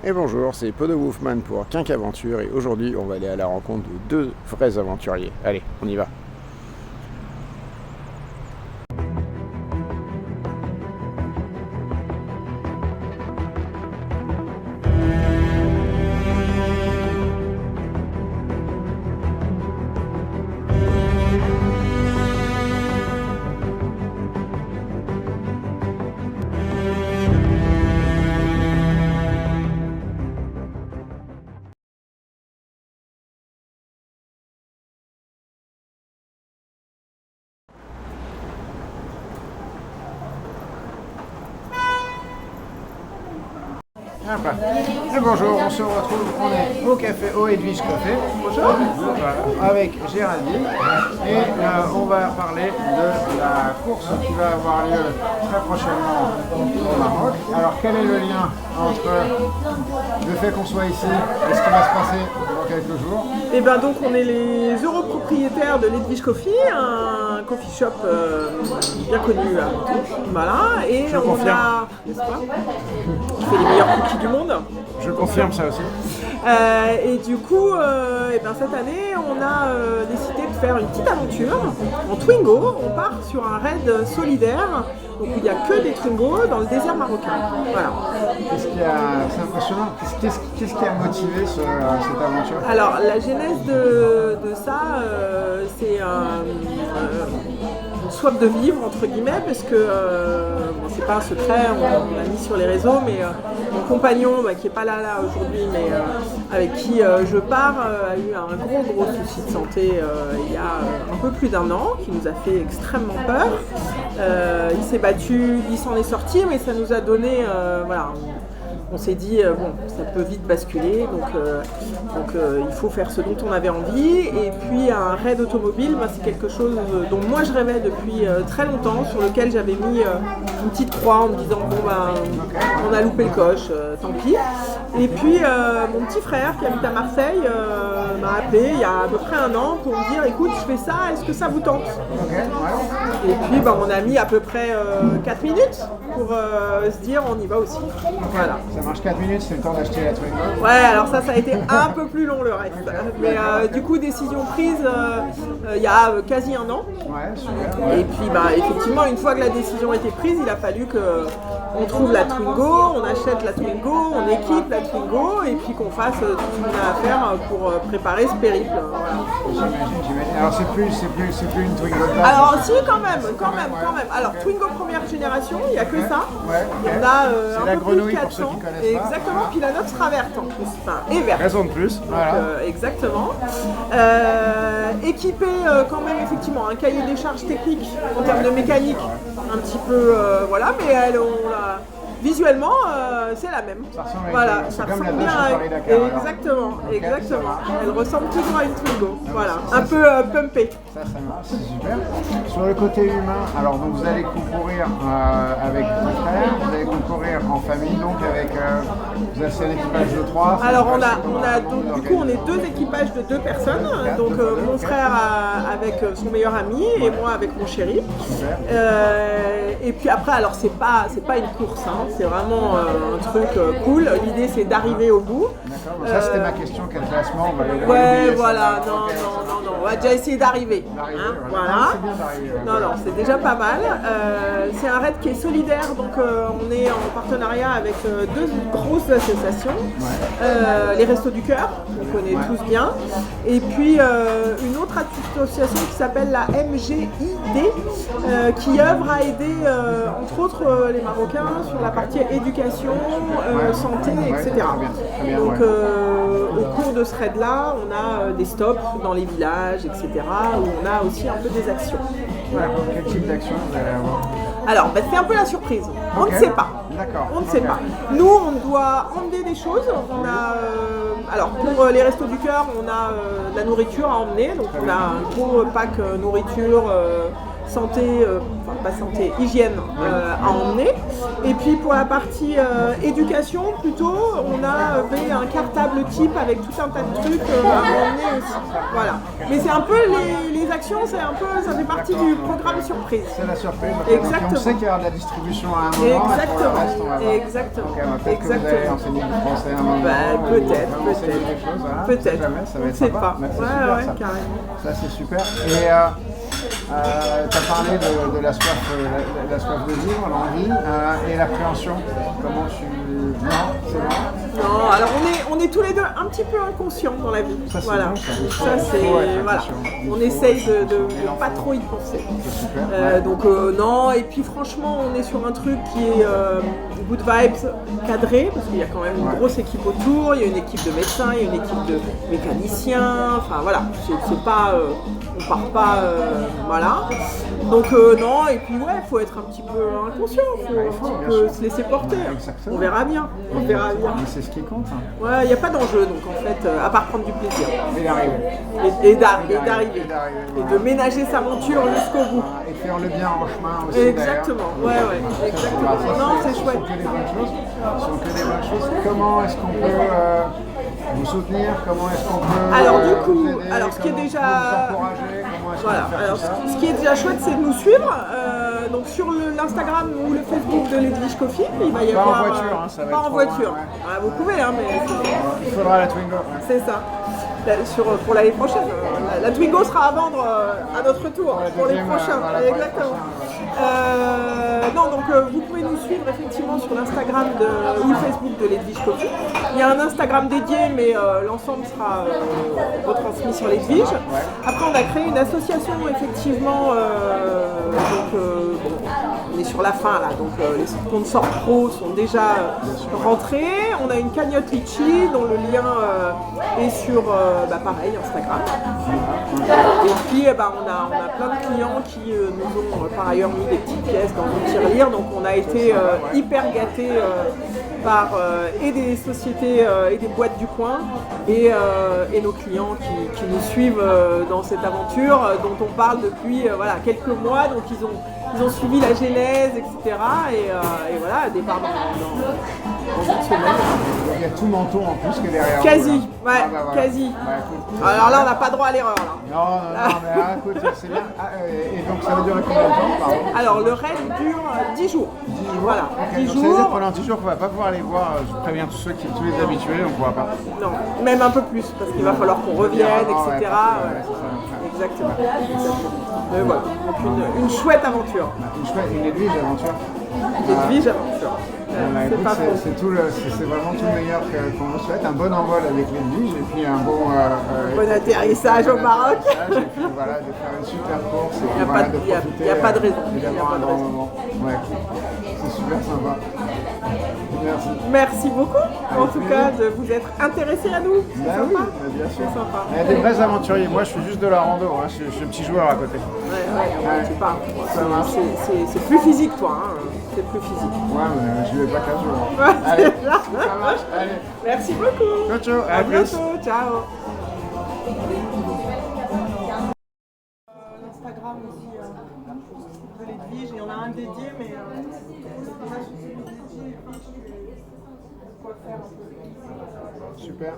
Et bonjour, c'est Podo Wolfman pour Quinque Aventure et aujourd'hui on va aller à la rencontre de deux vrais aventuriers. Allez, on y va. Ah bah. Et bonjour, on se retrouve, on est au café, au Edwige Café. Bonjour. Voilà, avec Géraldine. Et on va parler de la course qui va avoir lieu très prochainement au Maroc. Alors quel est le lien entre le fait qu'on soit ici et ce qui va se passer dans quelques jours? Et ben donc on est les heureux propriétaires de l'Edwige Coffee, un coffee shop bien connu à Montou. Voilà, et Je on confirme. a, n'est-ce pas, qui fait les meilleurs cookies du monde. Je confirme ça aussi. Et du coup, et ben cette année, on a décidé de faire une petite aventure en Twingo. On part sur un raid solidaire, donc il n'y a que des Twingo dans le désert marocain. Voilà. C'est impressionnant. Qu'est-ce qui a motivé cette aventure? Alors la genèse de ça, c'est une soif de vivre entre guillemets, parce que bon, c'est pas un secret, on l'a mis sur les réseaux, mais mon compagnon qui est pas là aujourd'hui, mais avec qui je pars, a eu un gros souci de santé il y a un peu plus d'un an, qui nous a fait extrêmement peur. Il s'est battu, il s'en est sorti, mais ça nous a donné voilà. On s'est dit, bon, ça peut vite basculer, donc il faut faire ce dont on avait envie. Et puis un raid automobile, c'est quelque chose dont moi je rêvais depuis très longtemps, sur lequel j'avais mis une petite croix en me disant, bon on a loupé le coche, tant pis. Et puis mon petit frère qui habite à Marseille m'a appelé il y a à peu près un an pour me dire, écoute, je fais ça, est-ce que ça vous tente? Et puis on a mis à peu près 4 minutes pour se dire, on y va aussi. Voilà. Ça marche 4 minutes, c'est le temps d'acheter la Twingo. Ouais, alors ça a été un peu plus long le reste. Mais du coup, décision prise il y a quasi un an. Ouais, super. Et puis effectivement, une fois que la décision a été prise, il a fallu qu'on trouve la Twingo, on achète la Twingo, on équipe la Twingo et puis qu'on fasse tout ce qu'on a à faire pour préparer ce périple. Voilà. J'imagine. Alors c'est plus une Twingo de base. Alors si, quand même. Alors Twingo première génération, il n'y a que ça. Ouais, Il y en ok. a C'est un la peu plus de grenouille pour ceux 400. qui connaissent pas. Exactement, puis la nôtre sera verte en plus, et verte. Raison de plus. Voilà. Exactement. Équipé quand même effectivement un cahier des charges techniques en termes de mécanique, un petit peu voilà, mais visuellement c'est la même. Ça ressemble à une Voilà, Twingo. ça C'est comme la ressemble Dodge bien à Paris-Dakar, alors. exactement, Ok, exactement. ça marche. Elle ressemble toujours à une Twingo. Voilà, ça, un peu pumpée. Ça marche, c'est super. Sur le côté humain, alors donc vous allez concourir avec vos frères, vous allez concourir en famille, donc avec vous avez un équipage de 3. Alors donc, du coup on est deux équipages de 2 personnes, donc mon frère avec son meilleur ami et moi avec mon chéri. Et puis après, alors c'est pas une course, c'est vraiment un truc cool. L'idée c'est d'arriver au bout. D'accord, ça c'était ma question, quel classement on va aller Ouais, voilà, non, on va déjà essayer d'arriver. Voilà. C'est bien d'arriver. Non, c'est déjà pas mal. C'est un raid qui est solidaire, donc on est en partenariat avec 2 grosses associations. Les Restos du Cœur, qu'on connaît tous bien. Et puis une autre association qui s'appelle la MGID, qui œuvre à aider entre autres les Marocains sur la partie éducation, santé, etc. Très bien, Donc ouais. au cours de ce raid-là, on a des stops dans les villages, etc. où on a aussi un peu des actions. Voilà. Quel type d'action vous allez avoir? Alors, c'est un peu la surprise. On Ok. ne sait pas. D'accord. On ne sait Ok. pas. Nous, on doit emmener des choses. On a, alors, pour les Restos du Cœur, on a de la nourriture à emmener. Donc, on a un gros pack nourriture, santé, enfin pas santé, hygiène à emmener. Et puis pour la partie éducation, plutôt, on avait un cartable type avec tout un tas de trucs à emmener aussi. Voilà. Mais c'est un peu les actions, ça fait partie du programme surprise. C'est la surprise. Exactement. On sait qu'il y aura de la distribution à un moment. Exactement. Exactement. Peut-être que vous allez enseigner du français à un moment. Peut-être. Peut-être. Ça va être sais sympa. pas. Mais c'est Ouais, super, ouais, ça. carrément. Ça c'est super. Et tu as parlé de la soif de vivre, l'envie et l'appréhension. Comment tu... Non, c'est bon. Non, alors on est tous les deux un petit peu inconscients dans la vie. Ça, c'est voilà. bon, ça. Ça c'est voilà. On essaye de pas l'enfant. trop y penser. C'est super. Ouais. Donc non, et puis franchement on est sur un truc qui est good vibes cadré, parce qu'il y a quand même une grosse équipe autour, il y a une équipe de médecins, il y a une équipe de mécaniciens, enfin voilà, c'est pas on part pas voilà. Donc non, et puis ouais, faut être un petit peu inconscient, faut un petit peu se laisser porter. Exactement. On verra bien. On verra bien. Mais c'est ce qui compte. Hein. Ouais, il n'y a pas d'enjeu donc en fait, à part prendre du plaisir. Et d'arriver. Et d'arriver. Et de ménager sa monture jusqu'au bout. Et faire le bien en chemin aussi. Exactement, ouais. Exactement. Non, c'est chouette. Ce sont que des bonnes choses. Comment est-ce qu'on peut vous soutenir? Comment est-ce qu'on peut Alors du coup, vous aider? alors ce qui est Comment déjà vous encourager? Comment est-ce qu'on voilà, peut faire alors tout ça? ce qui est déjà chouette, c'est de nous suivre. Donc sur l'Instagram ou le Facebook de l'Edwige Coffee, il va y Pas avoir en voiture, hein, ça va pas être en trop voiture. loin, ouais. Ah, vous pouvez, hein, mais Il faudra la Twingo. c'est ça. Pour l'année prochaine, la Twingo sera à vendre à notre tour pour les prochains. Exactement. Non, donc vous pouvez nous suivre effectivement sur l'Instagram ou le Facebook de l'Edwige Coffee. Il y a un Instagram dédié, mais l'ensemble sera retransmis sur l'Edwige. Après, on a créé une association effectivement. On est sur la fin là, donc les sponsors pro sont déjà rentrés. On a une cagnotte Litchi dont le lien est sur pareil Instagram. Et puis on a plein de clients qui nous ont par ailleurs mis des petites pièces dans nos tirelires, donc on a été hyper gâtés par et des sociétés et des boîtes du coin et nos clients qui nous suivent dans cette aventure dont on parle depuis quelques mois, donc ils ont suivi la genèse, etc. Et voilà, départ dans une semaine. Il y a tout Menton en plus qui est derrière. Quasi, vous, là. quasi. Bah, écoute, Alors là, on n'a pas droit à l'erreur. Là. Non, mais écoute, c'est bien. Et donc ça va durer combien de temps, pardon? Alors le raid dure 10 jours. 10 jours. Voilà, Okay, 10 donc ça veut dire jours. que pendant 10 jours, on ne va pas pouvoir les voir. Je préviens tous les habitués, on ne pourra pas. Non, même un peu plus, parce qu'il va falloir qu'on revienne, etc. Exactement. Mais voilà, donc une chouette aventure. Une Edwige aventure. Edwige aventure. Écoute, c'est vraiment tout le meilleur qu'on vous souhaite. Un bon envol avec l'Edwige et puis un bon atterrissage au Maroc. Et puis voilà, de faire une super course. Il n'y a pas de raison. Et d'avoir un bon moment. Ouais, c'est super sympa. Merci. Merci beaucoup, en tout cas, de vous être intéressé à nous. C'est Bah sympa. oui, bien sûr. C'est sympa. Il y a des vrais aventuriers. Moi, je suis juste de la rando. Hein. Je suis un petit joueur à côté. Tu parles. Ça marche. C'est plus physique, toi. Hein. C'est plus physique. Ouais, mais je ne vais pas 15 jours. Ouais, Allez, c'est ça. ça marche. Allez. Merci beaucoup. Ciao, ciao. À plus. bientôt. Ciao. L'Instagram aussi de l'Edwige, il y en a un dédié, mais Super.